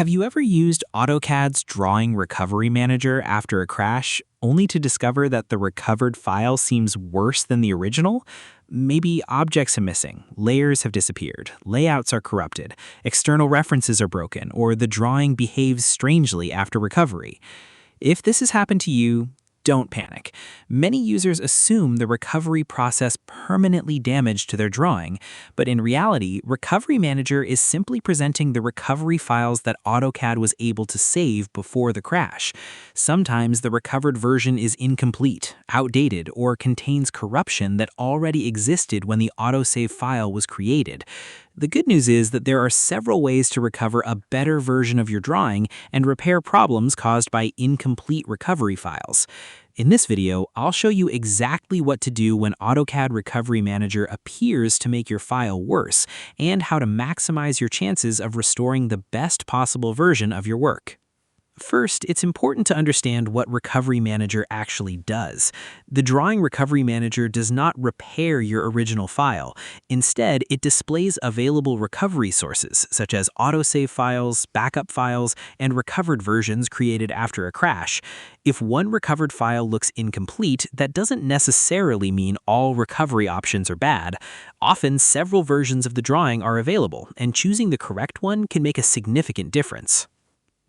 Have you ever used AutoCAD's Drawing Recovery Manager after a crash, only to discover that the recovered file seems worse than the original? Maybe objects are missing, layers have disappeared, layouts are corrupted, external references are broken, or the drawing behaves strangely after recovery. If this has happened to you, don't panic. Many users assume the recovery process permanently damaged their drawing, but in reality, Recovery Manager is simply presenting the recovery files that AutoCAD was able to save before the crash. Sometimes the recovered version is incomplete, outdated, or contains corruption that already existed when the autosave file was created. The good news is that there are several ways to recover a better version of your drawing and repair problems caused by incomplete recovery files. In this video, I'll show you exactly what to do when AutoCAD Recovery Manager appears to make your file worse, and how to maximize your chances of restoring the best possible version of your work. First, it's important to understand what Recovery Manager actually does. The Drawing Recovery Manager does not repair your original file. Instead, it displays available recovery sources, such as autosave files, backup files, and recovered versions created after a crash. If one recovered file looks incomplete, that doesn't necessarily mean all recovery options are bad. Often, several versions of the drawing are available, and choosing the correct one can make a significant difference.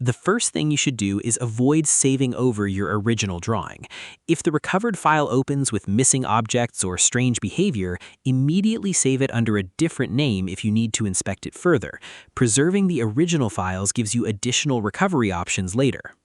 The first thing you should do is avoid saving over your original drawing. If the recovered file opens with missing objects or strange behavior, immediately save it under a different name if you need to inspect it further. Preserving the original files gives you additional recovery options later.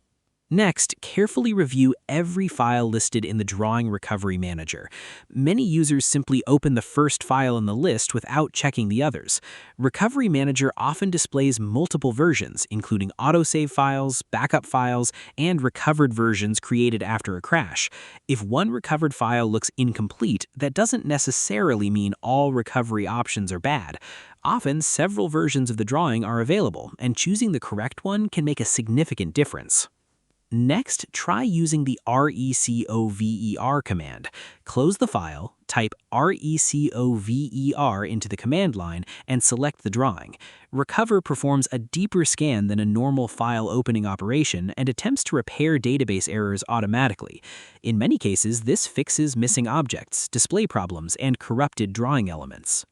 Next, carefully review every file listed in the Drawing Recovery Manager. Many users simply open the first file in the list without checking the others. Recovery Manager often displays multiple versions, including autosave files, backup files, and recovered versions created after a crash. If one recovered file looks incomplete, that doesn't necessarily mean all recovery options are bad. Often, several versions of the drawing are available, and choosing the correct one can make a significant difference. Next, try using the RECOVER command. Close the file, type RECOVER into the command line, and select the drawing. Recover performs a deeper scan than a normal file opening operation and attempts to repair database errors automatically. In many cases, this fixes missing objects, display problems, and corrupted drawing elements.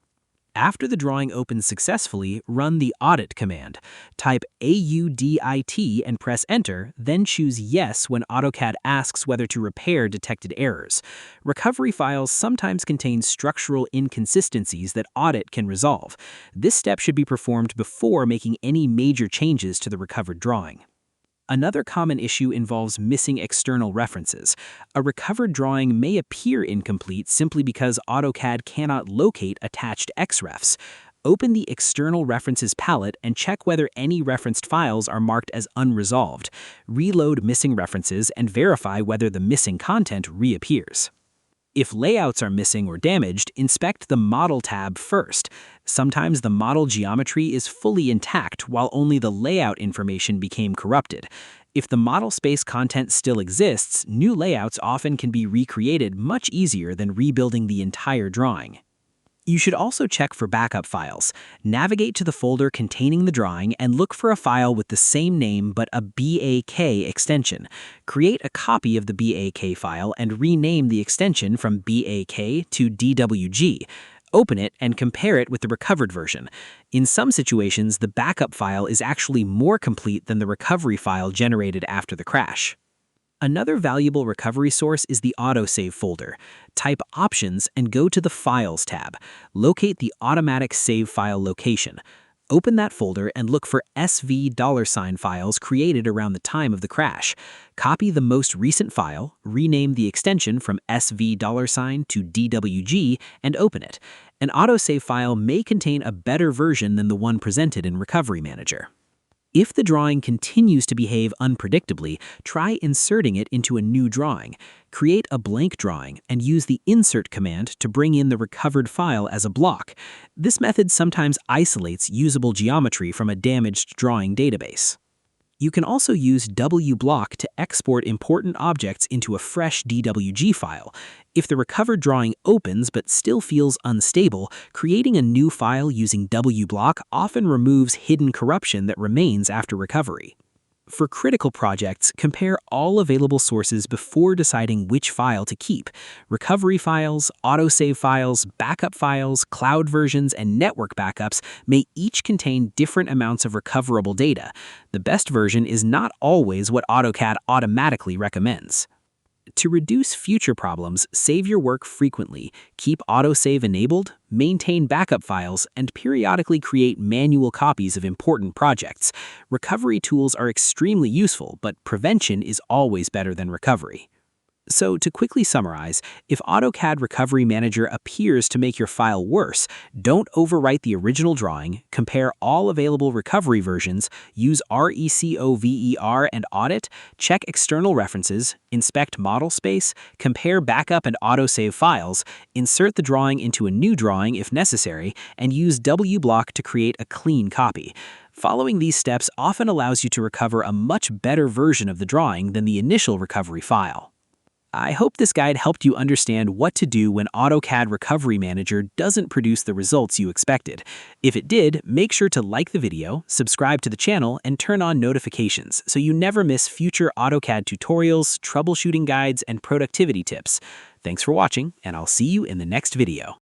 After the drawing opens successfully, run the audit command. Type AUDIT and press enter, then choose yes when AutoCAD asks whether to repair detected errors. Recovery files sometimes contain structural inconsistencies that audit can resolve. This step should be performed before making any major changes to the recovered drawing. Another common issue involves missing external references. A recovered drawing may appear incomplete simply because AutoCAD cannot locate attached XREFs. Open the External References palette and check whether any referenced files are marked as unresolved. Reload missing references and verify whether the missing content reappears. If layouts are missing or damaged, inspect the Model tab first. Sometimes the model geometry is fully intact while only the layout information became corrupted. If the model space content still exists, new layouts often can be recreated much easier than rebuilding the entire drawing. You should also check for backup files. Navigate to the folder containing the drawing and look for a file with the same name but a BAK extension. Create a copy of the BAK file and rename the extension from BAK to DWG. Open it and compare it with the recovered version. In some situations, the backup file is actually more complete than the recovery file generated after the crash. Another valuable recovery source is the autosave folder. Type Options and go to the Files tab. Locate the automatic save file location. Open that folder and look for $$ files created around the time of the crash. Copy the most recent file, rename the extension from $$ to DWG, and open it. An autosave file may contain a better version than the one presented in Recovery Manager. If the drawing continues to behave unpredictably, try inserting it into a new drawing. Create a blank drawing and use the Insert command to bring in the recovered file as a block. This method sometimes isolates usable geometry from a damaged drawing database. You can also use W-block to export important objects into a fresh DWG file. If the recovered drawing opens but still feels unstable, creating a new file using W-block often removes hidden corruption that remains after recovery. For critical projects, compare all available sources before deciding which file to keep. Recovery files, autosave files, backup files, cloud versions, and network backups may each contain different amounts of recoverable data. The best version is not always what AutoCAD automatically recommends. To reduce future problems, save your work frequently, keep autosave enabled, maintain backup files, and periodically create manual copies of important projects. Recovery tools are extremely useful, but prevention is always better than recovery. So to quickly summarize, if AutoCAD Recovery Manager appears to make your file worse, don't overwrite the original drawing, compare all available recovery versions, use RECOVER and audit, check external references, inspect model space, compare backup and autosave files, insert the drawing into a new drawing if necessary, and use W-block to create a clean copy. Following these steps often allows you to recover a much better version of the drawing than the initial recovery file. I hope this guide helped you understand what to do when AutoCAD Recovery Manager doesn't produce the results you expected. If it did, make sure to like the video, subscribe to the channel, and turn on notifications so you never miss future AutoCAD tutorials, troubleshooting guides, and productivity tips. Thanks for watching, and I'll see you in the next video.